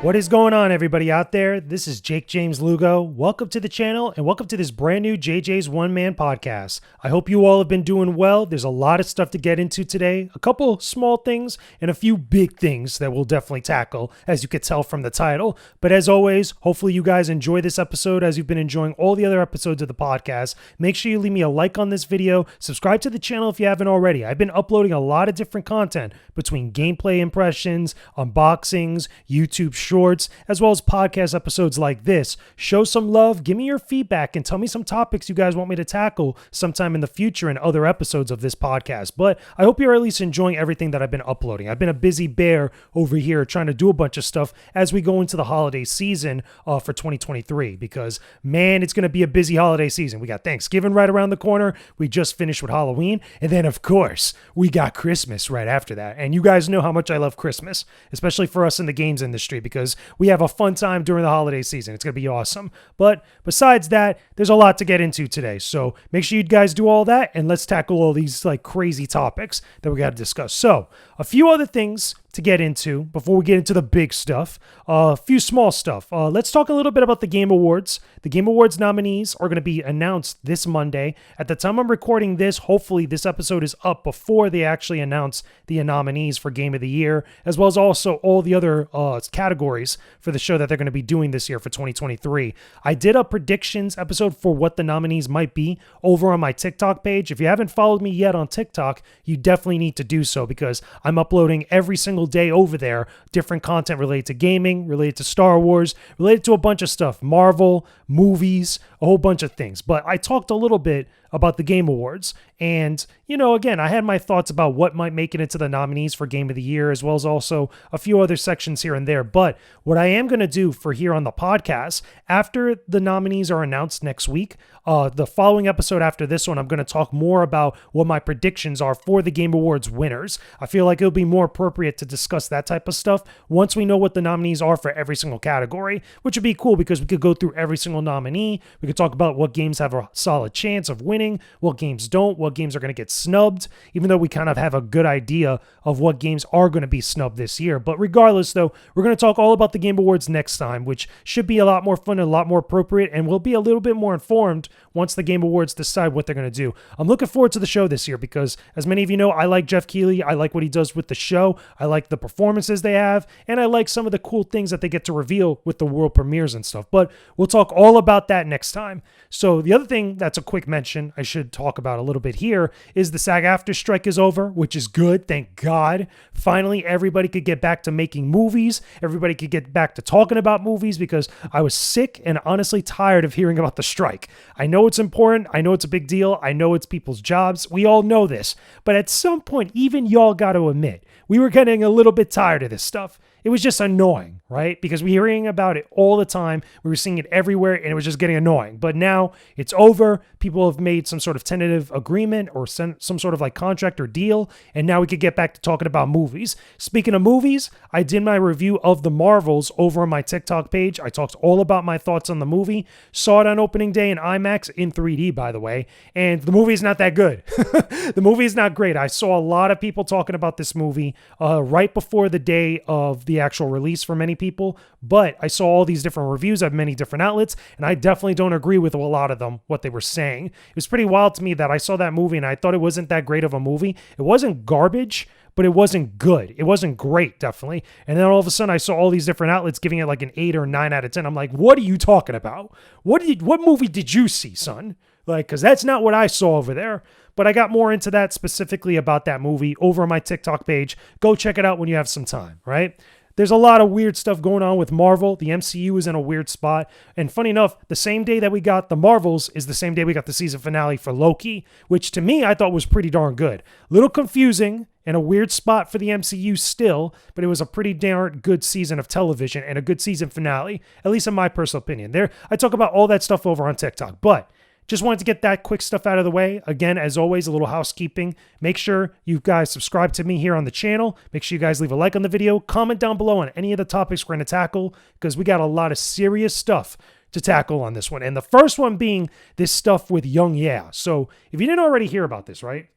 What is going on, everybody out there? This is Jakejames Lugo. Welcome to the channel and welcome to this brand new JJ's One Man Podcast. I hope you all have been doing well. There's a lot of stuff to get into today. A couple small things and a few big things that we'll definitely tackle, as you could tell from the title. But as always, hopefully you guys enjoy this episode as you've been enjoying all the other episodes of the podcast. Make sure you leave me a like on this video. Subscribe to the channel if you haven't already. I've been uploading a lot of different content between gameplay impressions, unboxings, YouTube shorts, as well as podcast episodes like this. Show some love, give me your feedback, and tell me some topics you guys want me to tackle sometime in the future in other episodes of this podcast. But I hope you're at least enjoying everything that I've been uploading. I've been a busy bear over here trying to do a bunch of stuff as we go into the holiday season for 2023, because man, it's going to be a busy holiday season. We got Thanksgiving right around the corner. We just finished with Halloween. And then, of course, we got Christmas right after that. And you guys know how much I love Christmas, especially for us in the games industry, because we have a fun time during the holiday season. It's going to be awesome. But besides that, there's a lot to get into today. So make sure you guys do all that, and let's tackle all these like crazy topics that we got to discuss. So a few other things to get into before we get into the big stuff. A few small stuff. Let's talk a little bit about the Game Awards. The Game Awards nominees are going to be announced this Monday. At the time I'm recording this, hopefully this episode is up before they actually announce the nominees for Game of the Year, as well as also all the other categories for the show that they're going to be doing this year for 2023. I did a predictions episode for what the nominees might be over on my TikTok page. If you haven't followed me yet on TikTok, you definitely need to do so, because I'm uploading every single day over there different content related to gaming, related to Star Wars, related to a bunch of stuff, Marvel, movies, a whole bunch of things. But I talked a little bit about the Game Awards, and again, I had my thoughts about what might make it into the nominees for Game of the Year, as well as also a few other sections here and there. But what I am going to do for here on the podcast, after the nominees are announced next week, the following episode after this one, I'm going to talk more about what my predictions are for the Game Awards winners. I feel like it'll be more appropriate to discuss that type of stuff once we know what the nominees are for every single category, which would be cool because we could go through every single nominee. We could talk about what games have a solid chance of winning, what games don't, what games are going to get snubbed, even though we kind of have a good idea of what games are going to be snubbed this year. But regardless, though, we're going to talk all about the Game Awards next time, which should be a lot more fun and a lot more appropriate, and we'll be a little bit more informed once the Game Awards decide what they're going to do. I'm looking forward to the show this year because, as many of you know, I like Jeff Keighley. I like what he does with the show. I like the performances they have, and I like some of the cool things that they get to reveal with the world premieres and stuff. But we'll talk all about that next time. So the other thing that's a quick mention I should talk about a little bit here is the SAG-AFTRA strike is over, which is good. Thank God. Finally, everybody could get back to making movies. Everybody could get back to talking about movies, because I was sick and honestly tired of hearing about the strike. I know it's important. I know it's a big deal. I know it's people's jobs. We all know this. But at some point, even y'all got to admit, we were getting a little bit tired of this stuff. It was just annoying, right? Because we were hearing about it all the time. We were seeing it everywhere, and it was just getting annoying. But now it's over. People have made some sort of tentative agreement or some sort of like contract or deal, and now we could get back to talking about movies. Speaking of movies, I did my review of The Marvels over on my TikTok page. I talked all about my thoughts on the movie. Saw it on opening day in IMAX in 3D, by the way, and the movie is not that good. The movie is not great. I saw a lot of people talking about this movie right before the day of the actual release for many people, but I saw all these different reviews at many different outlets, and I definitely don't agree with a lot of them, what they were saying. It was pretty wild to me that I saw that movie and I thought it wasn't that great of a movie. It wasn't garbage, but it wasn't good. It wasn't great, definitely. And then all of a sudden I saw all these different outlets giving it like an 8 or 9 out of 10. I'm like, what are you talking about? What movie did you see, son? Like, because that's not what I saw over there. But I got more into that specifically about that movie over on my TikTok page. Go check it out when you have some time, right? There's a lot of weird stuff going on with Marvel. The MCU is in a weird spot. And funny enough, the same day that we got the Marvels is the same day we got the season finale for Loki, which to me, I thought was pretty darn good. Little confusing and a weird spot for the MCU still, but it was a pretty darn good season of television and a good season finale, at least in my personal opinion. I talk about all that stuff over on TikTok, but just wanted to get that quick stuff out of the way. Again, as always, a little housekeeping. Make sure you guys subscribe to me here on the channel. Make sure you guys leave a like on the video. Comment down below on any of the topics we're going to tackle, because we got a lot of serious stuff to tackle on this one. And the first one being this stuff with Yong Yea. So if you didn't already hear about this, right?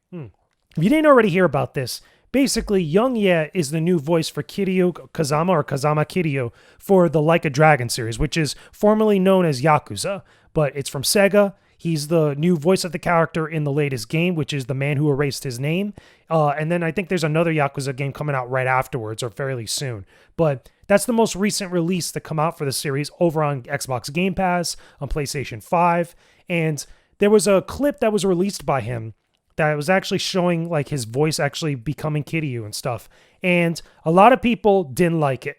If you didn't already hear about this, basically, Yong Yea is the new voice for Kiryu Kazama or Kazama Kiryu for the Like a Dragon series, which is formerly known as Yakuza, but it's from Sega. He's the new voice of the character in the latest game, which is The Man Who Erased His Name. And then I think there's another Yakuza game coming out right afterwards or fairly soon. But that's the most recent release to come out for the series over on Xbox Game Pass, on PlayStation 5. And there was a clip that was released by him that was actually showing like his voice actually becoming Kiryu and stuff. And a lot of people didn't like it.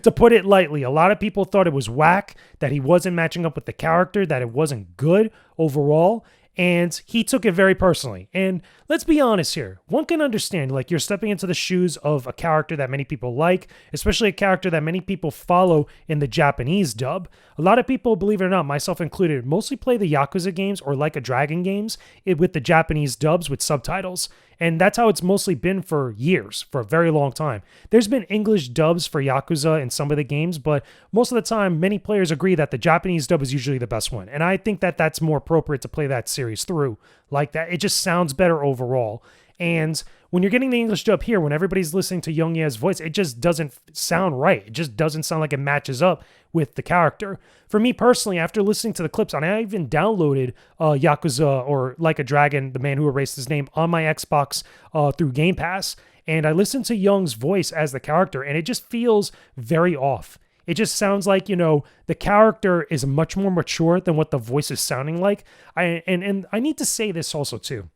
To put it lightly, a lot of people thought it was whack, that he wasn't matching up with the character, that it wasn't good overall. And he took it very personally. And let's be honest here. One can understand, like, you're stepping into the shoes of a character that many people like, especially a character that many people follow in the Japanese dub. A lot of people, believe it or not, myself included, mostly play the Yakuza games or Like a Dragon games with the Japanese dubs with subtitles. And that's how it's mostly been for years, for a very long time. There's been English dubs for Yakuza in some of the games, but most of the time, many players agree that the Japanese dub is usually the best one. And I think that that's more appropriate to play that series through like that. It just sounds better overall. And when you're getting the English dub here, when everybody's listening to Yong Yea's voice, it just doesn't sound right. It just doesn't sound like it matches up with the character. For me personally, after listening to the clips, and I even downloaded Yakuza or Like a Dragon, The Man Who Erased His Name on my Xbox through Game Pass, and I listened to Young's voice as the character, and it just feels very off. It just sounds like, the character is much more mature than what the voice is sounding like. And I need to say this also too.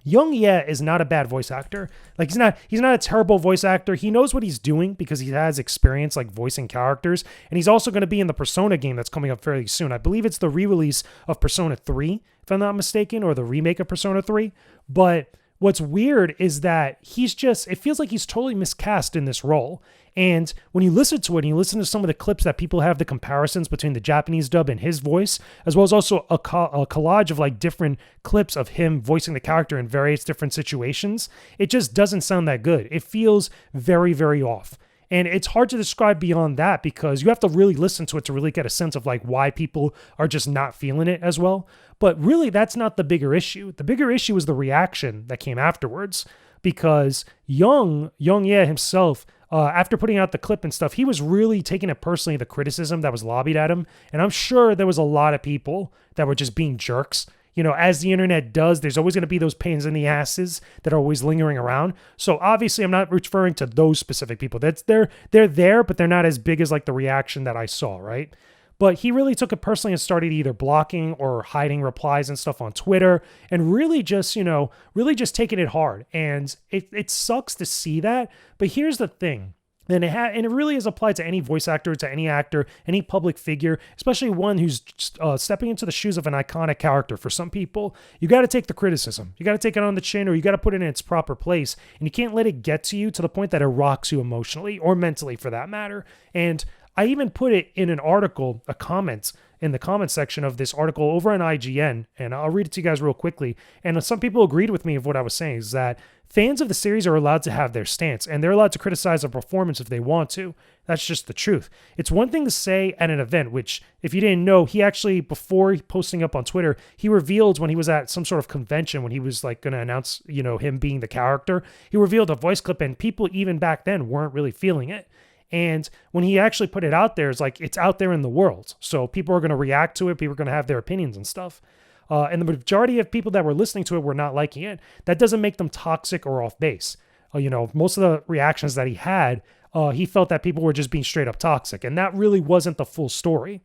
Yong Yea is not a bad voice actor. Like he's not a terrible voice actor. He knows what he's doing because he has experience like voicing characters. And he's also going to be in the Persona game that's coming up fairly soon. I believe it's the re-release of Persona 3, if I'm not mistaken, or the remake of Persona 3. But what's weird is that it feels like he's totally miscast in this role. And when you listen to it and you listen to some of the clips that people have the comparisons between the Japanese dub and his voice, as well as also a collage of like different clips of him voicing the character in various different situations, it just doesn't sound that good. It feels very, very off. And it's hard to describe beyond that because you have to really listen to it to really get a sense of like why people are just not feeling it as well. But really, that's not the bigger issue. The bigger issue is the reaction that came afterwards, because Yong Yea himself, after putting out the clip and stuff, he was really taking it personally, the criticism that was lobbied at him. And I'm sure there was a lot of people that were just being jerks. As the internet does, there's always going to be those pains in the asses that are always lingering around. So obviously, I'm not referring to those specific people. They're there, but they're not as big as like the reaction that I saw, right? But he really took it personally and started either blocking or hiding replies and stuff on Twitter, and really just taking it hard. And it sucks to see that. But here's the thing. And it really is applied to any voice actor, to any actor, any public figure, especially one who's stepping into the shoes of an iconic character. For some people, you got to take the criticism. You got to take it on the chin, or you got to put it in its proper place. And you can't let it get to you to the point that it rocks you emotionally or mentally, for that matter. And I even put it in an article, a comment in the comment section of this article over on IGN, and I'll read it to you guys real quickly. And some people agreed with me of what I was saying, is that fans of the series are allowed to have their stance, and they're allowed to criticize a performance if they want to. That's just the truth. It's one thing to say at an event, which, if you didn't know, he actually, before posting up on Twitter, he revealed when he was at some sort of convention, when he was like going to announce, him being the character, he revealed a voice clip, and people even back then weren't really feeling it. And when he actually put it out there, it's out there in the world. So people are going to react to it. People are going to have their opinions and stuff. And the majority of people that were listening to it were not liking it. That doesn't make them toxic or off base. Most of the reactions that he had, he felt that people were just being straight up toxic. And that really wasn't the full story.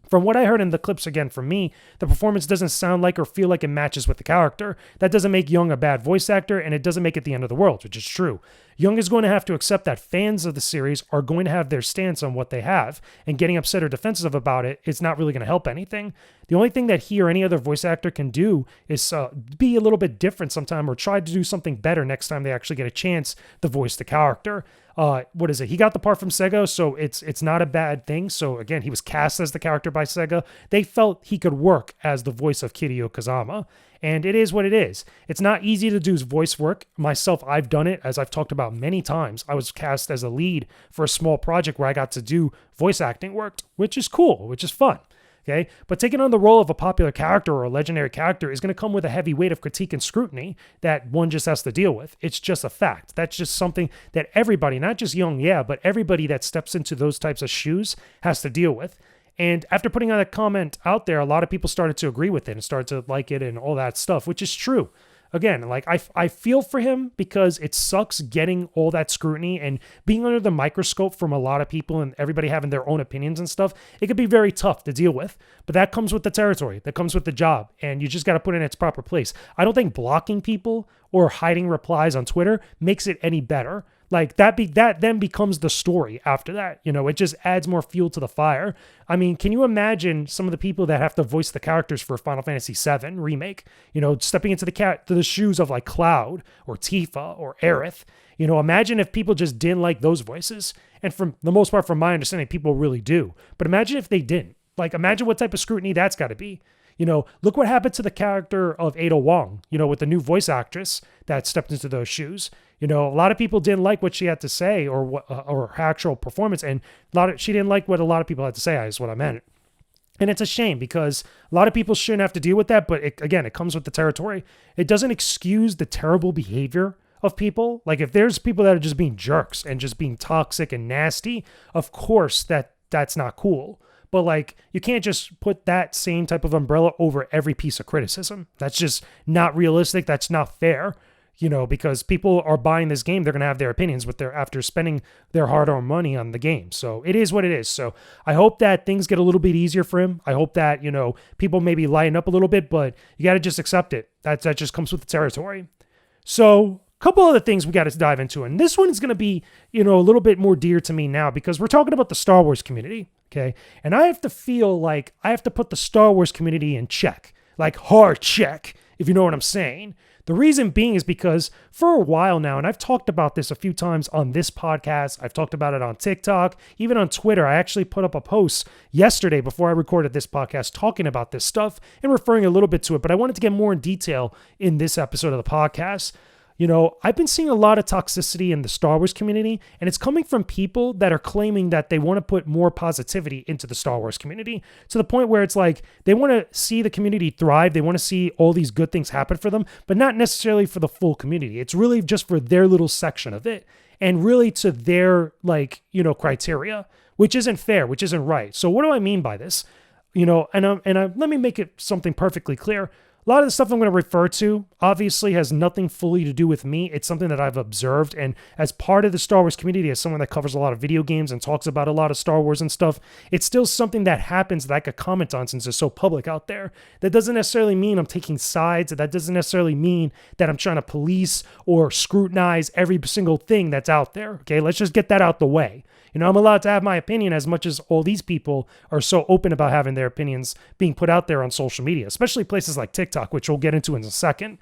From what I heard in the clips, again, from me, the performance doesn't sound like or feel like it matches with the character. That doesn't make Young a bad voice actor, and it doesn't make it the end of the world, which is true. Young is going to have to accept that fans of the series are going to have their stance on what they have, and getting upset or defensive about it is not really going to help anything. The only thing that he or any other voice actor can do is be a little bit different sometime, or try to do something better next time they actually get a chance to voice the character. What is it? He got the part from Sega, so it's not a bad thing. So again, he was cast as the character by Sega. They felt he could work as the voice of Kiryu Kazama. And it is what it is. It's not easy to do voice work. Myself, I've done it, as I've talked about many times. I was cast as a lead for a small project where I got to do voice acting work, which is cool, which is fun. Okay, but taking on the role of a popular character or a legendary character is going to come with a heavy weight of critique and scrutiny that one just has to deal with. It's just a fact. That's just something that everybody, not just Yong Yea, but everybody that steps into those types of shoes has to deal with. And after putting that comment out there, a lot of people started to agree with it and started to like it and all that stuff, which is true. Again, like I feel for him because it sucks getting all that scrutiny and being under the microscope from a lot of people and everybody having their own opinions and stuff. It could be very tough to deal with, but that comes with the territory. That comes with the job, and you just got to put it in its proper place. I don't think blocking people or hiding replies on Twitter makes it any better. Like that then becomes the story after that. You know, it just adds more fuel to the fire. I mean, can you imagine some of the people that have to voice the characters for Final Fantasy VII Remake, you know, stepping into the shoes of like Cloud or Tifa or Aerith? You know, imagine if people just didn't like those voices. And from the most part, from my understanding, people really do. But imagine if they didn't. Like, imagine what type of scrutiny that's got to be. You know, look what happened to the character of Ada Wong, you know, with the new voice actress that stepped into those shoes. You know, a lot of people didn't like what she had to say or her actual performance, and she didn't like what a lot of people had to say, is what I meant. And it's a shame because a lot of people shouldn't have to deal with that, but it comes with the territory. It doesn't excuse the terrible behavior of people. Like, if there's people that are just being jerks and just being toxic and nasty, of course that's not cool. But like, you can't just put that same type of umbrella over every piece of criticism. That's just not realistic. That's not fair, you know, because people are buying this game. They're going to have their opinions after spending their hard-earned money on the game. So it is what it is. So I hope that things get a little bit easier for him. I hope that, you know, people maybe lighten up a little bit, but you got to just accept it. That just comes with the territory. So a couple other things we got to dive into. And this one is going to be, you know, a little bit more dear to me now because we're talking about the Star Wars community. Okay. And I have to feel like I have to put the Star Wars community in check, like hard check, if you know what I'm saying. The reason being is because for a while now, and I've talked about this a few times on this podcast, I've talked about it on TikTok, even on Twitter. I actually put up a post yesterday before I recorded this podcast talking about this stuff and referring a little bit to it, but I wanted to get more in detail in this episode of the podcast. You know, I've been seeing a lot of toxicity in the Star Wars community, and it's coming from people that are claiming that they want to put more positivity into the Star Wars community to the point where it's like they want to see the community thrive. They want to see all these good things happen for them, but not necessarily for the full community. It's really just for their little section of it and really to their, like, you know, criteria, which isn't fair, which isn't right. So what do I mean by this? You know, let me make it something perfectly clear. A lot of the stuff I'm going to refer to obviously has nothing fully to do with me. It's something that I've observed. And as part of the Star Wars community, as someone that covers a lot of video games and talks about a lot of Star Wars and stuff, it's still something that happens that I could comment on since it's so public out there. That doesn't necessarily mean I'm taking sides. That doesn't necessarily mean that I'm trying to police or scrutinize every single thing that's out there. Okay, let's just get that out the way. You know, I'm allowed to have my opinion as much as all these people are so open about having their opinions being put out there on social media, especially places like TikTok, which we'll get into in a second.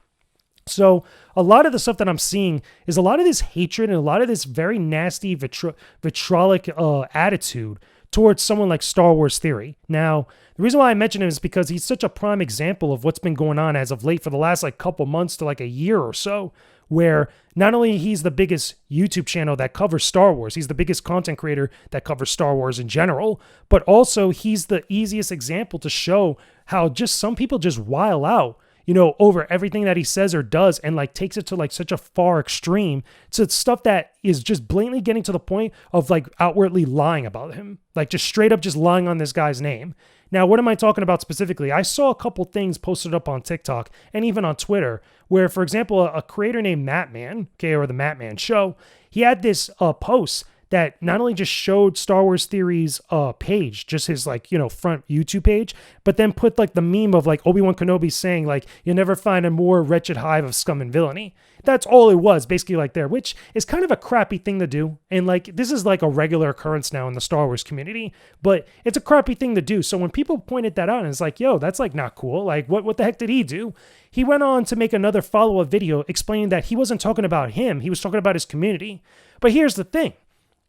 So a lot of the stuff that I'm seeing is a lot of this hatred and a lot of this very nasty vitriolic attitude towards someone like Star Wars Theory. Now, the reason why I mention him is because he's such a prime example of what's been going on as of late for the last like couple months to like a year or so, where not only he's the biggest YouTube channel that covers Star Wars, he's the biggest content creator that covers Star Wars in general, but also he's the easiest example to show how just some people just while out, you know, over everything that he says or does and like takes it to like such a far extreme to stuff that is just blatantly getting to the point of like outwardly lying about him, like just straight up just lying on this guy's name. Now, what am I talking about specifically? I saw a couple things posted up on TikTok and even on Twitter where, for example, a creator named Mattman, okay, or the Mattman Show, he had this post that not only just showed Star Wars Theory's page, just his like, you know, front YouTube page, but then put like the meme of like Obi-Wan Kenobi saying like, you'll never find a more wretched hive of scum and villainy. That's all it was basically like there, which is kind of a crappy thing to do. And like, this is like a regular occurrence now in the Star Wars community, but it's a crappy thing to do. So when people pointed that out and it's like, yo, that's like not cool. Like what the heck did he do? He went on to make another follow-up video explaining that he wasn't talking about him. He was talking about his community. But here's the thing.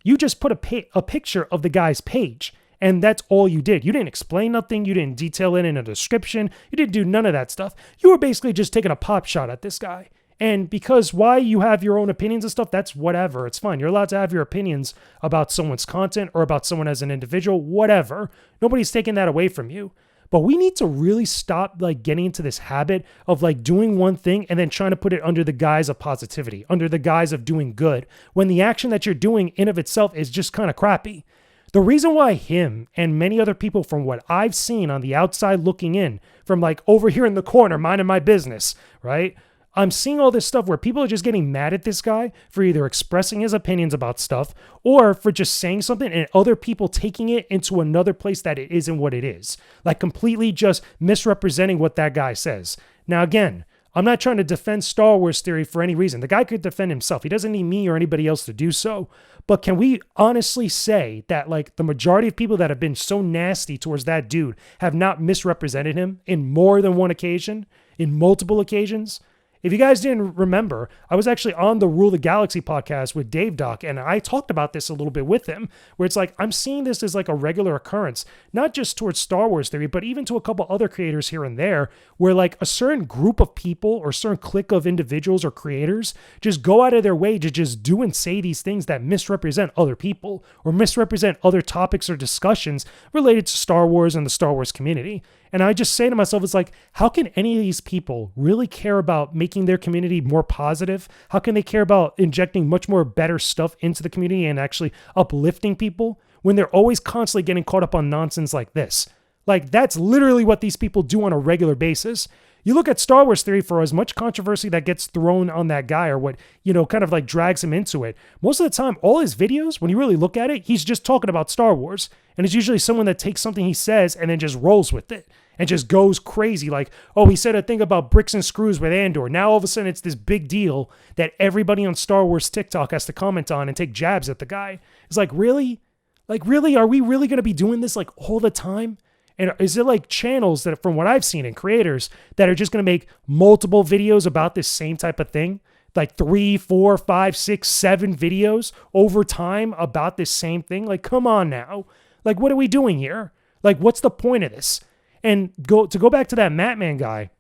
You just put a picture of the guy's page, and that's all you did. You didn't explain nothing. You didn't detail it in a description. You didn't do none of that stuff. You were basically just taking a pop shot at this guy. And because why you have your own opinions and stuff, that's whatever. It's fine. You're allowed to have your opinions about someone's content or about someone as an individual, whatever. Nobody's taking that away from you. But we need to really stop like getting into this habit of like doing one thing and then trying to put it under the guise of positivity, under the guise of doing good, when the action that you're doing in of itself is just kind of crappy. The reason why him and many other people, from what I've seen on the outside looking in, from like over here in the corner, minding my business, right? I'm seeing all this stuff where people are just getting mad at this guy for either expressing his opinions about stuff or for just saying something and other people taking it into another place that it isn't what it is. Like completely just misrepresenting what that guy says. Now, again, I'm not trying to defend Star Wars theory for any reason. The guy could defend himself. He doesn't need me or anybody else to do so. But can we honestly say that like the majority of people that have been so nasty towards that dude have not misrepresented him in more than one occasion, in multiple occasions? If you guys didn't remember, I was actually on the Rule the Galaxy podcast with Dave Doc, and I talked about this a little bit with him, where it's like, I'm seeing this as like a regular occurrence, not just towards Star Wars theory, but even to a couple other creators here and there, where like a certain group of people or certain clique of individuals or creators just go out of their way to just do and say these things that misrepresent other people or misrepresent other topics or discussions related to Star Wars and the Star Wars community. And I just say to myself, it's like, how can any of these people really care about making their community more positive? How can they care about injecting much more better stuff into the community and actually uplifting people when they're always constantly getting caught up on nonsense like this? Like, that's literally what these people do on a regular basis. You look at Star Wars theory, for as much controversy that gets thrown on that guy or what, kind of like drags him into it. Most of the time, all his videos, when you really look at it, he's just talking about Star Wars. And it's usually someone that takes something he says and then just rolls with it and just goes crazy. Like, oh, he said a thing about bricks and screws with Andor. Now all of a sudden it's this big deal that everybody on Star Wars TikTok has to comment on and take jabs at the guy. It's like, really? Like, really? Are we really going to be doing this like all the time? And is it like channels that, from what I've seen, and creators that are just going to make multiple videos about this same type of thing? Like 3, 4, 5, 6, 7 videos over time about this same thing? Like, come on now. Like, what are we doing here? Like, what's the point of this? And go back to that Matman guy,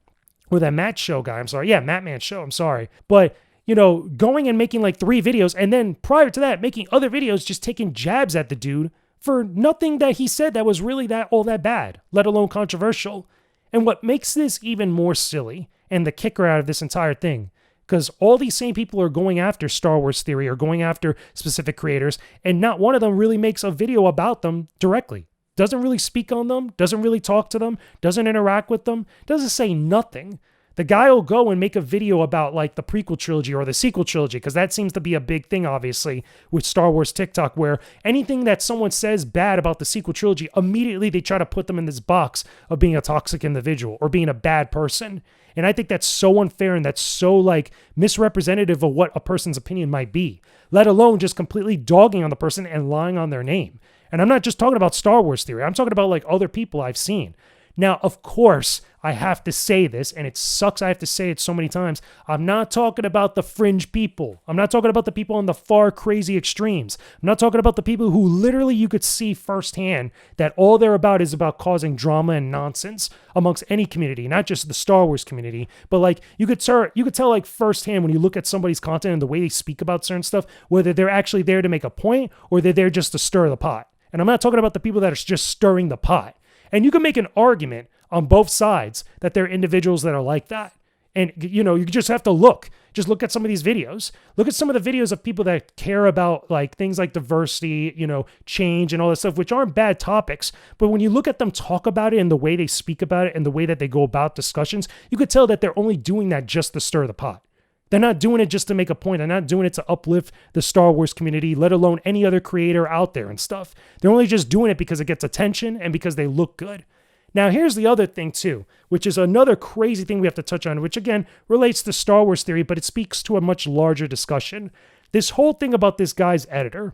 or that Matt Show guy, I'm sorry. Yeah, Matman Show, I'm sorry. But, going and making like 3 videos, and then prior to that, making other videos just taking jabs at the dude for nothing that he said that was really all that bad, let alone controversial. And what makes this even more silly, and the kicker out of this entire thing, because all these same people are going after Star Wars theory or going after specific creators, and not one of them really makes a video about them directly. Doesn't really speak on them, doesn't really talk to them, doesn't interact with them, doesn't say nothing. The guy will go and make a video about like the prequel trilogy or the sequel trilogy, because that seems to be a big thing, obviously, with Star Wars TikTok, where anything that someone says bad about the sequel trilogy, immediately they try to put them in this box of being a toxic individual or being a bad person. And I think that's so unfair and that's so like misrepresentative of what a person's opinion might be, let alone just completely dogging on the person and lying on their name. And I'm not just talking about Star Wars theory. I'm talking about like other people I've seen. Now, of course, I have to say this, and it sucks I have to say it so many times. I'm not talking about the fringe people. I'm not talking about the people on the far crazy extremes. I'm not talking about the people who literally you could see firsthand that all they're about is about causing drama and nonsense amongst any community, not just the Star Wars community, but like you could tell like firsthand when you look at somebody's content and the way they speak about certain stuff, whether they're actually there to make a point or they're there just to stir the pot. And I'm not talking about the people that are just stirring the pot. And you can make an argument on both sides that there are individuals that are like that. And, you just have to look. Just look at some of these videos. Look at some of the videos of people that care about like things like diversity, change and all that stuff, which aren't bad topics. But when you look at them talk about it and the way they speak about it and the way that they go about discussions, you could tell that they're only doing that just to stir the pot. They're not doing it just to make a point. They're not doing it to uplift the Star Wars community, let alone any other creator out there and stuff. They're only just doing it because it gets attention and because they look good. Now, here's the other thing too, which is another crazy thing we have to touch on, which again relates to Star Wars theory, but it speaks to a much larger discussion. This whole thing about this guy's editor,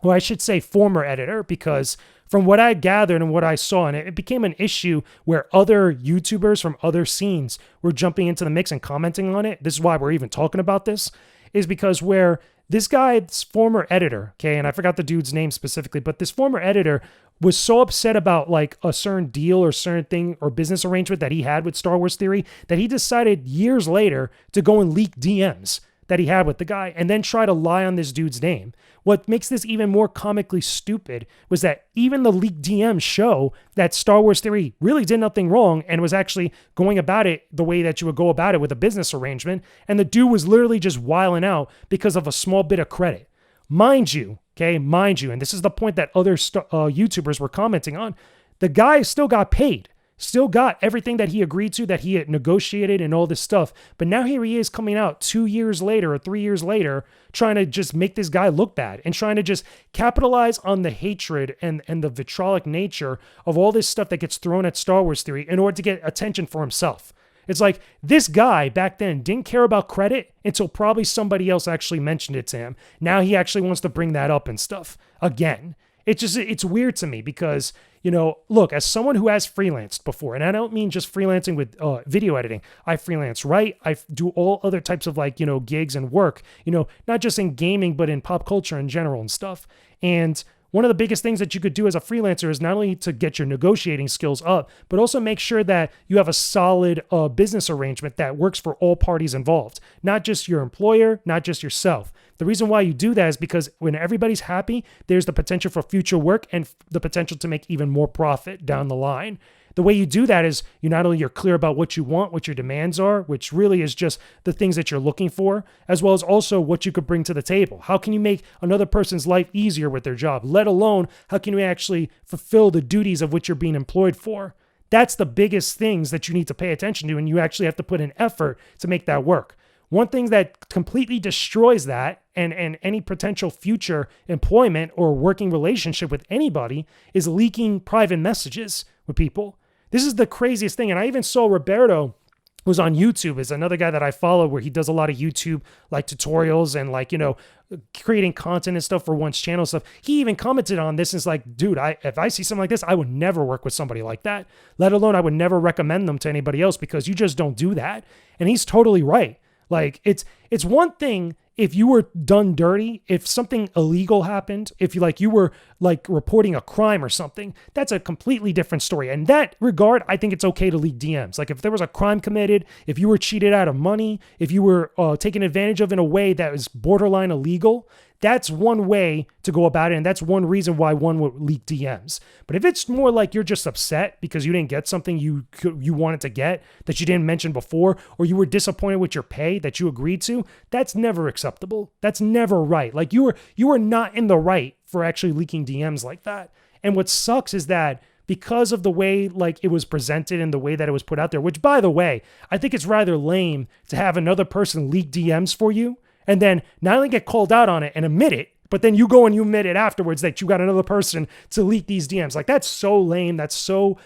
or I should say former editor, because from what I gathered and what I saw, and it became an issue where other YouTubers from other scenes were jumping into the mix and commenting on it. This is why we're even talking about this, is because where this guy's former editor, okay, and I forgot the dude's name specifically, but this former editor was so upset about like a certain deal or certain thing or business arrangement that he had with Star Wars Theory that he decided years later to go and leak DMs that he had with the guy and then try to lie on this dude's name. What makes this even more comically stupid was that even the leaked DMs show that Star Wars Theory really did nothing wrong and was actually going about it the way that you would go about it with a business arrangement. And the dude was literally just wiling out because of a small bit of credit. Mind you, and this is the point that other YouTubers were commenting on, the guy still got paid. Still got everything that he agreed to, that he had negotiated and all this stuff. But now here he is coming out 2 years later or 3 years later, trying to just make this guy look bad and trying to just capitalize on the hatred and the vitriolic nature of all this stuff that gets thrown at Star Wars Theory in order to get attention for himself. It's like this guy back then didn't care about credit until probably somebody else actually mentioned it to him. Now he actually wants to bring that up and stuff again. It's weird to me because, you know, look, as someone who has freelanced before, and I don't mean just freelancing with video editing. I freelance, right? I do all other types of like, you know, gigs and work, you know, not just in gaming, but in pop culture in general and stuff. And one of the biggest things that you could do as a freelancer is not only to get your negotiating skills up, but also make sure that you have a solid business arrangement that works for all parties involved, not just your employer, not just yourself. The reason why you do that is because when everybody's happy, there's the potential for future work and the potential to make even more profit down the line. The way you do that is you're clear about what you want, what your demands are, which really is just the things that you're looking for, as well as also what you could bring to the table. How can you make another person's life easier with their job? Let alone, how can you actually fulfill the duties of which you're being employed for? That's the biggest things that you need to pay attention to, and you actually have to put in effort to make that work. One thing that completely destroys that and any potential future employment or working relationship with anybody is leaking private messages with people. This is the craziest thing. And I even saw Roberto, who's on YouTube, is another guy that I follow where he does a lot of YouTube like tutorials and like, you know, creating content and stuff for one's channel stuff. He even commented on this and is like, dude, if I see something like this, I would never work with somebody like that. Let alone I would never recommend them to anybody else because you just don't do that. And he's totally right. Like it's one thing if you were done dirty, if something illegal happened, if you were like reporting a crime or something, that's a completely different story. In that regard, I think it's okay to leak DMs. Like if there was a crime committed, if you were cheated out of money, if you were taken advantage of in a way that was borderline illegal, that's one way to go about it, and that's one reason why one would leak DMs. But if it's more like you're just upset because you didn't get something you wanted to get that you didn't mention before, or you were disappointed with your pay that you agreed to, that's never acceptable. That's never right. Like you are not in the right for actually leaking DMs like that. And what sucks is that because of the way like it was presented and the way that it was put out there, which by the way, I think it's rather lame to have another person leak DMs for you and then not only get called out on it and admit it, but then you go and you admit it afterwards that you got another person to leak these DMs. Like that's so lame. That's so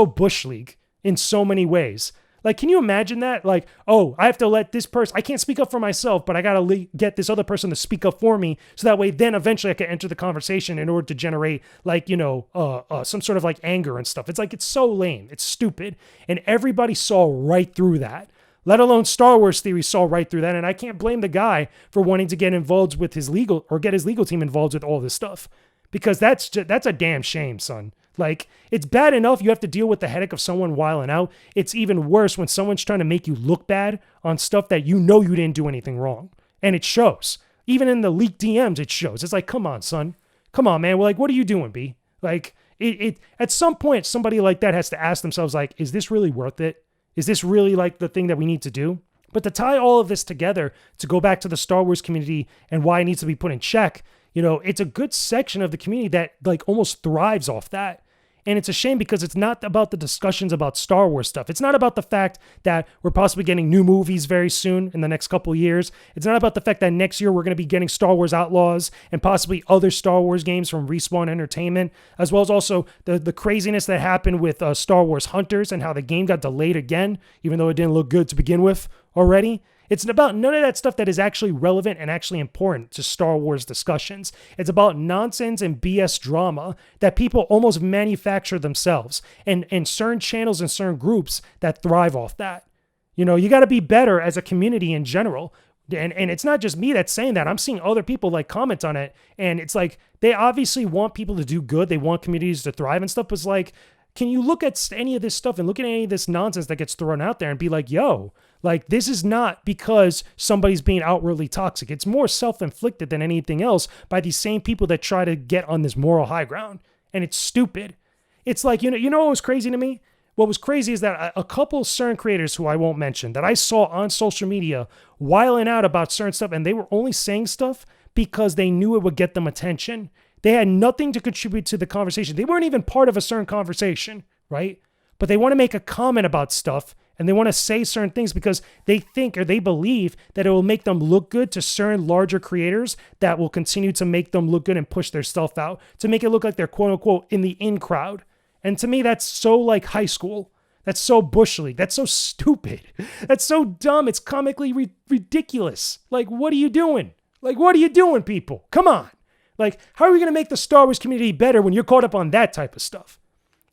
Bush League in so many ways. Like, can you imagine that? Like, oh, I have to let this person, I can't speak up for myself, but I got to get this other person to speak up for me. So that way, then eventually I can enter the conversation in order to generate like, some sort of like anger and stuff. It's like, it's so lame. It's stupid. And everybody saw right through that. Let alone Star Wars Theory saw right through that. And I can't blame the guy for wanting to get involved with his legal or get his legal team involved with all this stuff, because that's a damn shame, son. Like, it's bad enough you have to deal with the headache of someone wiling out. It's even worse when someone's trying to make you look bad on stuff that you know you didn't do anything wrong. And it shows. Even in the leaked DMs, it shows. It's like, come on, son. Come on, man. Well, like, what are you doing, B? Like, it at some point, somebody like that has to ask themselves, like, is this really worth it? Is this really like the thing that we need to do? But to tie all of this together, to go back to the Star Wars community and why it needs to be put in check, it's a good section of the community that like almost thrives off that. And it's a shame because it's not about the discussions about Star Wars stuff. It's not about the fact that we're possibly getting new movies very soon in the next couple of years. It's not about the fact that next year we're going to be getting Star Wars Outlaws and possibly other Star Wars games from Respawn Entertainment, as well as also the craziness that happened with Star Wars Hunters and how the game got delayed again, even though it didn't look good to begin with already. It's about none of that stuff that is actually relevant and actually important to Star Wars discussions. It's about nonsense and BS drama that people almost manufacture themselves and certain channels and certain groups that thrive off that. You got to be better as a community in general. And it's not just me that's saying that. I'm seeing other people like comment on it. And it's like, they obviously want people to do good. They want communities to thrive and stuff. But it's like, can you look at any of this stuff and look at any of this nonsense that gets thrown out there and be like, yo, like, this is not because somebody's being outwardly toxic. It's more self-inflicted than anything else by these same people that try to get on this moral high ground. And it's stupid. It's like, you know what was crazy to me? What was crazy is that a couple certain creators who I won't mention that I saw on social media wiling out about certain stuff, and they were only saying stuff because they knew it would get them attention. They had nothing to contribute to the conversation. They weren't even part of a certain conversation, right? But they want to make a comment about stuff, and they want to say certain things because they think or they believe that it will make them look good to certain larger creators that will continue to make them look good and push their stuff out to make it look like they're quote unquote in the in crowd. And to me, that's so like high school. That's so Bush League. That's so stupid. That's so dumb. It's comically ridiculous. Like, what are you doing? Like, what are you doing, people? Come on. Like, how are we going to make the Star Wars community better when you're caught up on that type of stuff?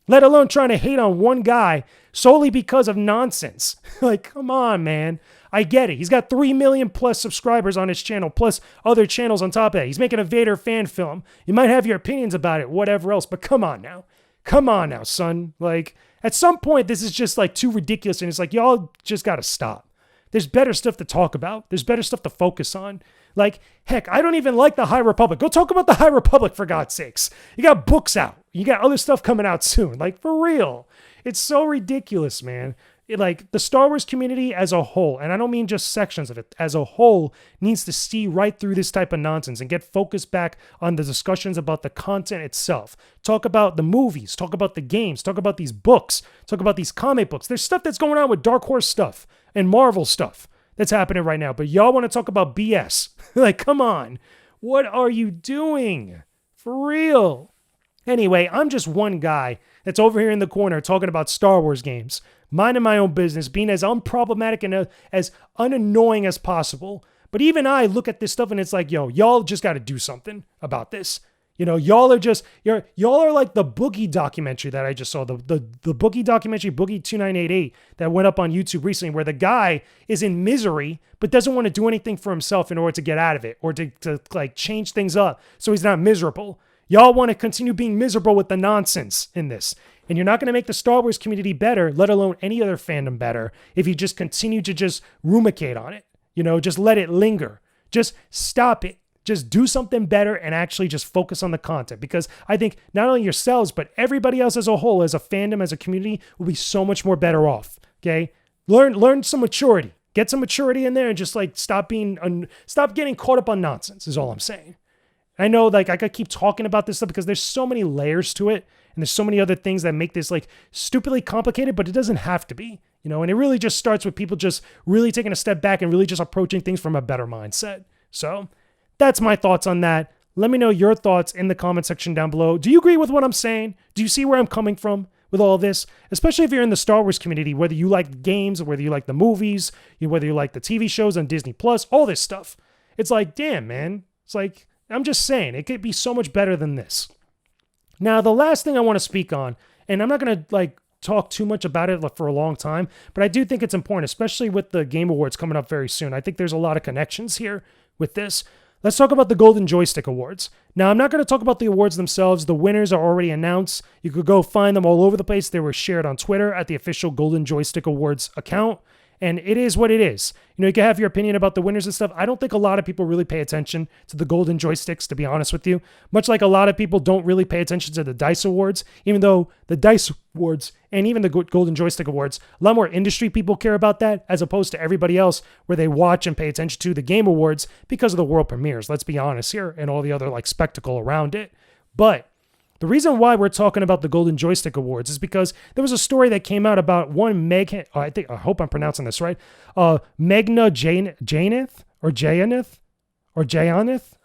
Let alone trying to hate on one guy solely because of nonsense. Like, come on, man. I get it. He's got 3 million plus subscribers on his channel, plus other channels on top of that. He's making a Vader fan film. You might have your opinions about it, whatever else, but come on now. Come on now, son. Like, at some point, this is just like too ridiculous. And it's like, y'all just got to stop. There's better stuff to talk about. There's better stuff to focus on. Like, heck, I don't even like the High Republic. Go talk about the High Republic, for God's sakes. You got books out. You got other stuff coming out soon. Like, for real. It's so ridiculous, man. Like, the Star Wars community as a whole, and I don't mean just sections of it, as a whole, needs to see right through this type of nonsense and get focused back on the discussions about the content itself. Talk about the movies, talk about the games, talk about these books, talk about these comic books. There's stuff that's going on with Dark Horse stuff and Marvel stuff that's happening right now, but y'all want to talk about BS. Like, come on. What are you doing? For real. Anyway, I'm just one guy that's over here in the corner talking about Star Wars games, minding my own business, being as unproblematic and as unannoying as possible. But even I look at this stuff and it's like, yo, y'all just got to do something about this. You know, y'all are like the Boogie documentary that I just saw, the Boogie documentary, Boogie 2988, that went up on YouTube recently, where the guy is in misery, but doesn't want to do anything for himself in order to get out of it or to like change things up so he's not miserable. Y'all want to continue being miserable with the nonsense in this. And you're not going to make the Star Wars community better, let alone any other fandom better, if you just continue to just rumicate on it. You know, just let it linger. Just stop it. Just do something better and actually just focus on the content. Because I think not only yourselves, but everybody else as a whole, as a fandom, as a community, will be so much more better off. Okay? Learn some maturity. Get some maturity in there and just like stop getting caught up on nonsense is all I'm saying. I know like I could keep talking about this stuff because there's so many layers to it. And there's so many other things that make this like stupidly complicated, but it doesn't have to be, you know, and it really just starts with people just really taking a step back and really just approaching things from a better mindset. So that's my thoughts on that. Let me know your thoughts in the comment section down below. Do you agree with what I'm saying? Do you see where I'm coming from with all this? Especially if you're in the Star Wars community, whether you like games or whether you like the movies, whether you like the TV shows on Disney Plus, all this stuff. It's like, damn, man. It's like, I'm just saying, it could be so much better than this. Now, the last thing I want to speak on, and I'm not going to like talk too much about it for a long time, but I do think it's important, especially with the Game Awards coming up very soon. I think there's a lot of connections here with this. Let's talk about the Golden Joystick Awards. Now, I'm not going to talk about the awards themselves. The winners are already announced. You could go find them all over the place. They were shared on Twitter at the official Golden Joystick Awards account. And it is what it is. You know, you can have your opinion about the winners and stuff. I don't think a lot of people really pay attention to the Golden Joysticks, to be honest with you. Much like a lot of people don't really pay attention to the DICE Awards, even though the DICE Awards and even the Golden Joystick Awards, a lot more industry people care about that as opposed to everybody else where they watch and pay attention to the Game Awards because of the world premieres. Let's be honest here, and all the other like spectacle around it. But the reason why we're talking about the Golden Joystick Awards is because there was a story that came out about one I hope I'm pronouncing this right, Meghna Janeth.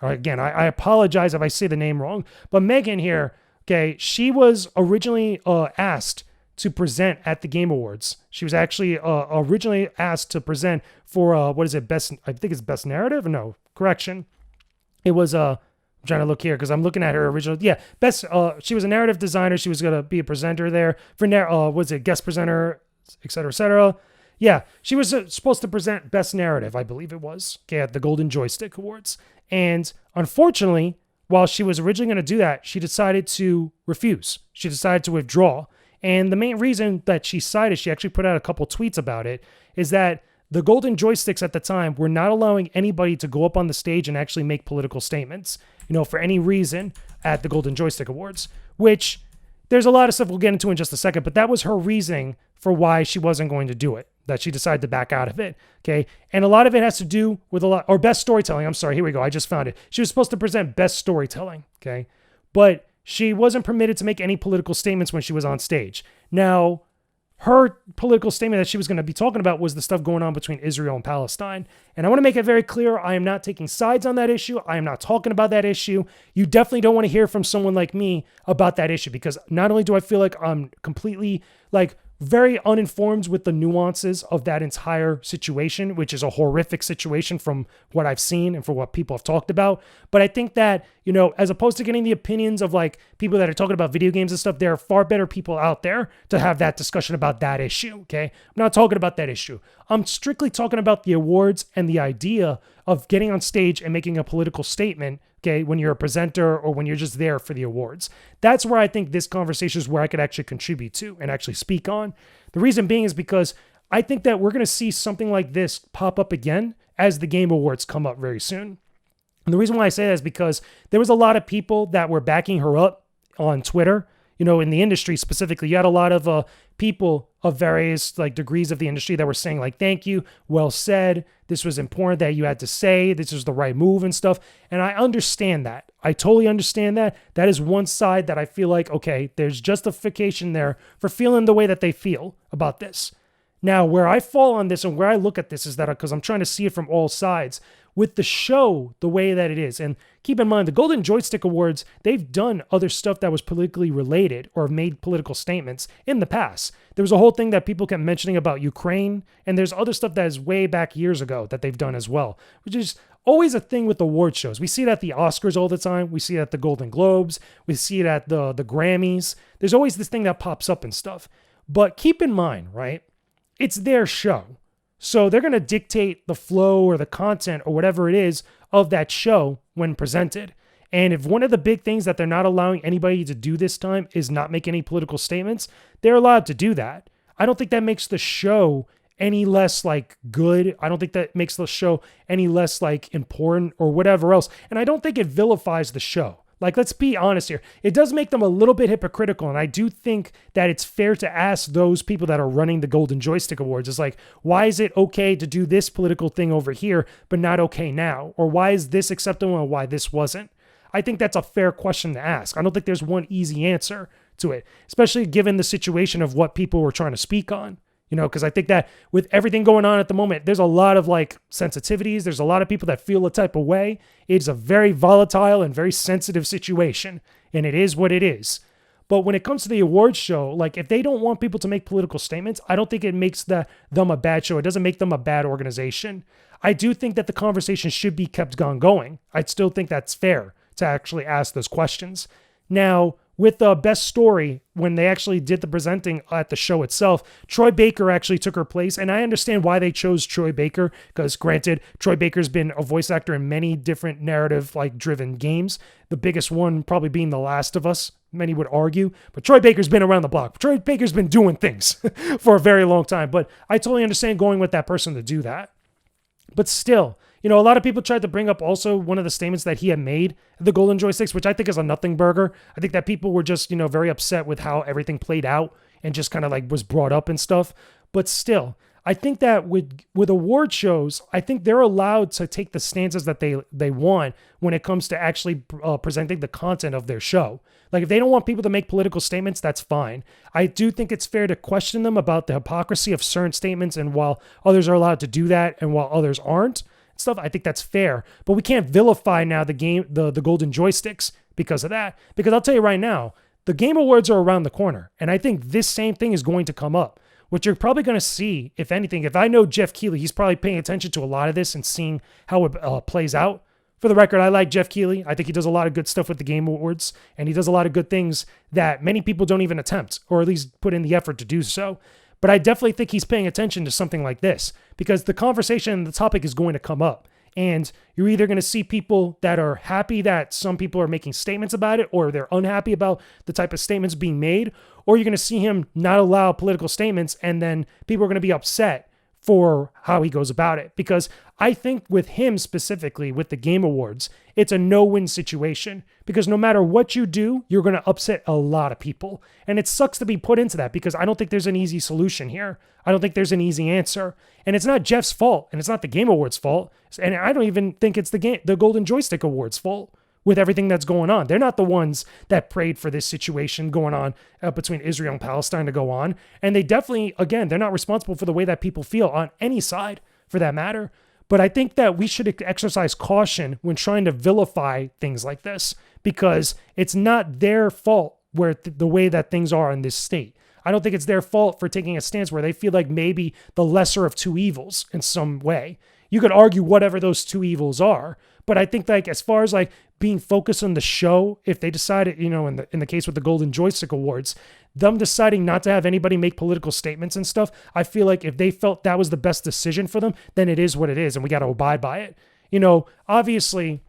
Again, I apologize if I say the name wrong, but Megan here, okay, she was originally asked to present at the Game Awards. She was actually originally asked to present for I think it's Best Narrative? No, correction. It was I'm trying to look here because I'm looking at her original. Yeah, she was a narrative designer. She was going to be a presenter there for guest presenter, et cetera, et cetera. Yeah, she was supposed to present Best Narrative, I believe it was, okay, at the Golden Joystick Awards. And unfortunately, while she was originally going to do that, she decided to refuse. She decided to withdraw. And the main reason that she cited, she actually put out a couple tweets about it, is that the Golden Joysticks at the time were not allowing anybody to go up on the stage and actually make political statements, for any reason at the Golden Joystick Awards, which there's a lot of stuff we'll get into in just a second, but that was her reasoning for why she wasn't going to do it, that she decided to back out of it, okay? And a lot of it has to do with best storytelling. I'm sorry, here we go. I just found it. She was supposed to present best storytelling, okay? But she wasn't permitted to make any political statements when she was on stage. Now, her political statement that she was going to be talking about was the stuff going on between Israel and Palestine. And I want to make it very clear, I am not taking sides on that issue. I am not talking about that issue. You definitely don't want to hear from someone like me about that issue, because not only do I feel like I'm completely very uninformed with the nuances of that entire situation, which is a horrific situation from what I've seen and for what people have talked about. But I think that, as opposed to getting the opinions of people that are talking about video games and stuff, there are far better people out there to have that discussion about that issue. Okay. I'm not talking about that issue. I'm strictly talking about the awards and the idea of getting on stage and making a political statement, okay, when you're a presenter or when you're just there for the awards. That's where I think this conversation is where I could actually contribute to and actually speak on. The reason being is because I think that we're going to see something like this pop up again as the Game Awards come up very soon. And the reason why I say that is because there was a lot of people that were backing her up on Twitter, in the industry specifically. You had a lot of people of various degrees of the industry that were saying thank you, well said, this was important that you had to say, this was the right move and stuff. And I understand that. I totally understand that. That is one side that I feel like, okay, there's justification there for feeling the way that they feel about this. Now, where I fall on this and where I look at this is that because I'm trying to see it from all sides, with the show the way that it is. And keep in mind, the Golden Joystick Awards, they've done other stuff that was politically related or made political statements in the past. There was a whole thing that people kept mentioning about Ukraine, and there's other stuff that is way back years ago that they've done as well, which is always a thing with award shows. We see it at the Oscars all the time. We see it at the Golden Globes. We see it at the Grammys. There's always this thing that pops up and stuff. But keep in mind, right? It's their show. So they're going to dictate the flow or the content or whatever it is of that show when presented. And if one of the big things that they're not allowing anybody to do this time is not make any political statements, they're allowed to do that. I don't think that makes the show any less good. I don't think that makes the show any less important or whatever else. And I don't think it vilifies the show. Let's be honest here. It does make them a little bit hypocritical. And I do think that it's fair to ask those people that are running the Golden Joystick Awards, it's why is it okay to do this political thing over here, but not okay now? Or why is this acceptable and why this wasn't? I think that's a fair question to ask. I don't think there's one easy answer to it, especially given the situation of what people were trying to speak on. Because I think that with everything going on at the moment, there's a lot of sensitivities. There's a lot of people that feel a type of way. It's a very volatile and very sensitive situation, and it is what it is. But when it comes to the awards show, if they don't want people to make political statements, I don't think it makes them a bad show. It doesn't make them a bad organization. I do think that the conversation should be kept going. I still think that's fair to actually ask those questions. Now, with the best story, when they actually did the presenting at the show itself, Troy Baker actually took her place. And I understand why they chose Troy Baker, because granted, Troy Baker's been a voice actor in many different narrative-driven games. The biggest one probably being The Last of Us, many would argue. But Troy Baker's been around the block. Troy Baker's been doing things for a very long time. But I totally understand going with that person to do that. But still, a lot of people tried to bring up also one of the statements that he had made at the Golden Joysticks, which I think is a nothing burger. I think that people were just, very upset with how everything played out and just kind of was brought up and stuff. But still, I think that with award shows, I think they're allowed to take the stances that they want when it comes to actually presenting the content of their show. If they don't want people to make political statements, that's fine. I do think it's fair to question them about the hypocrisy of certain statements, and while others are allowed to do that and while others aren't, stuff, I think that's fair. But we can't vilify now the Golden Joysticks because of that. Because I'll tell you right now, the Game Awards are around the corner. And I think this same thing is going to come up. What you're probably going to see, if anything, if I know Jeff Keighley, he's probably paying attention to a lot of this and seeing how it plays out. For the record, I like Jeff Keighley. I think he does a lot of good stuff with the Game Awards. And he does a lot of good things that many people don't even attempt, or at least put in the effort to do so. But I definitely think he's paying attention to something like this because the conversation and the topic is going to come up. And you're either going to see people that are happy that some people are making statements about it, or they're unhappy about the type of statements being made, or you're going to see him not allow political statements, and then people are going to be upset for how he goes about it. Because I think with him specifically, with the Game Awards, it's a no-win situation. Because no matter what you do, you're going to upset a lot of people. And it sucks to be put into that because I don't think there's an easy solution here. I don't think there's an easy answer. And it's not Jeff's fault, and it's not the Game Awards' fault. And I don't even think it's the Golden Joystick Awards' fault with everything that's going on. They're not the ones that prayed for this situation going on between Israel and Palestine to go on. And they definitely, again, they're not responsible for the way that people feel on any side for that matter. But I think that we should exercise caution when trying to vilify things like this because it's not their fault where the way that things are in this state. I don't think it's their fault for taking a stance where they feel like maybe the lesser of two evils in some way. You could argue whatever those two evils are, but I think like as far as like being focused on the show, if they decided, you know, in the case with the Golden Joystick Awards, them deciding not to have anybody make political statements and stuff, I feel like if they felt that was the best decision for them, then it is what it is, and we got to abide by it. You know, obviously,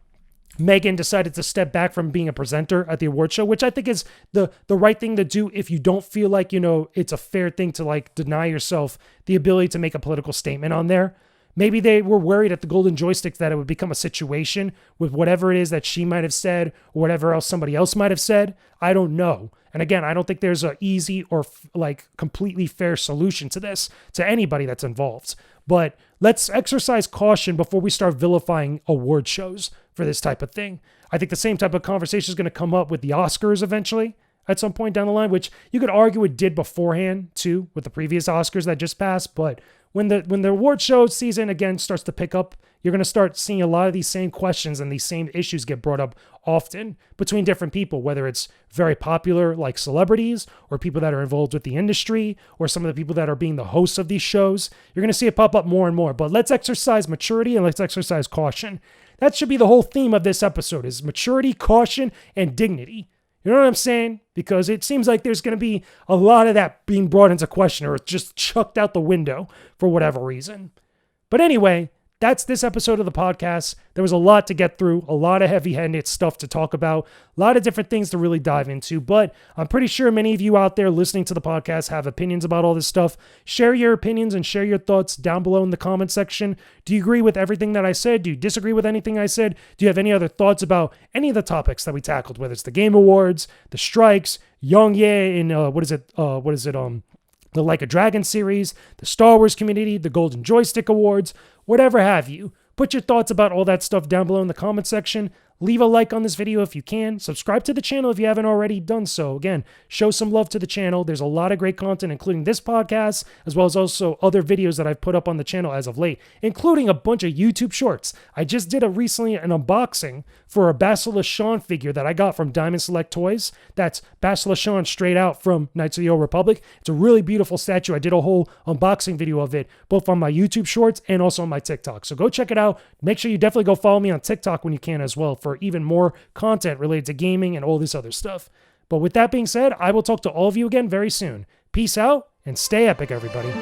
Megan decided to step back from being a presenter at the award show, which I think is the right thing to do if you don't feel like, you know, it's a fair thing to like deny yourself the ability to make a political statement on there. Maybe they were worried at the Golden Joystick that it would become a situation with whatever it is that she might have said or whatever else somebody else might have said. I don't know. And again, I don't think there's an easy or like completely fair solution to this, to anybody that's involved. But let's exercise caution before we start vilifying award shows for this type of thing. I think the same type of conversation is going to come up with the Oscars eventually at some point down the line, which you could argue it did beforehand too with the previous Oscars that just passed. But when the award show season again starts to pick up, you're going to start seeing a lot of these same questions and these same issues get brought up often between different people, whether it's very popular like celebrities or people that are involved with the industry or some of the people that are being the hosts of these shows. You're going to see it pop up more and more. But let's exercise maturity and let's exercise caution. That should be the whole theme of this episode is maturity, caution, and dignity. You know what I'm saying? Because it seems like there's going to be a lot of that being brought into question or just chucked out the window for whatever reason. But anyway, that's this episode of the podcast. There was a lot to get through, a lot of heavy-handed stuff to talk about, a lot of different things to really dive into, but I'm pretty sure many of you out there listening to the podcast have opinions about all this stuff. Share your opinions and share your thoughts down below in the comment section. Do you agree with everything that I said? Do you disagree with anything I said? Do you have any other thoughts about any of the topics that we tackled, whether it's the Game Awards, the strikes, Yong Yea in, the Like a Dragon series, the Star Wars community, the Golden Joystick Awards, whatever have you. Put your thoughts about all that stuff down below in the comment section. Leave a like on this video if you can. Subscribe to the channel if you haven't already done so. Again, show some love to the channel. There's a lot of great content, including this podcast, as well as also other videos that I've put up on the channel as of late, including a bunch of YouTube shorts. I just did recently an unboxing for a Basilisk Sean figure that I got from Diamond Select Toys. That's Basilisk Sean straight out from Knights of the Old Republic. It's a really beautiful statue. I did a whole unboxing video of it, both on my YouTube shorts and also on my TikTok. So go check it out. Make sure you definitely go follow me on TikTok when you can as well for even more content related to gaming and all this other stuff. But with that being said, I will talk to all of you again very soon. Peace out and stay epic, everybody.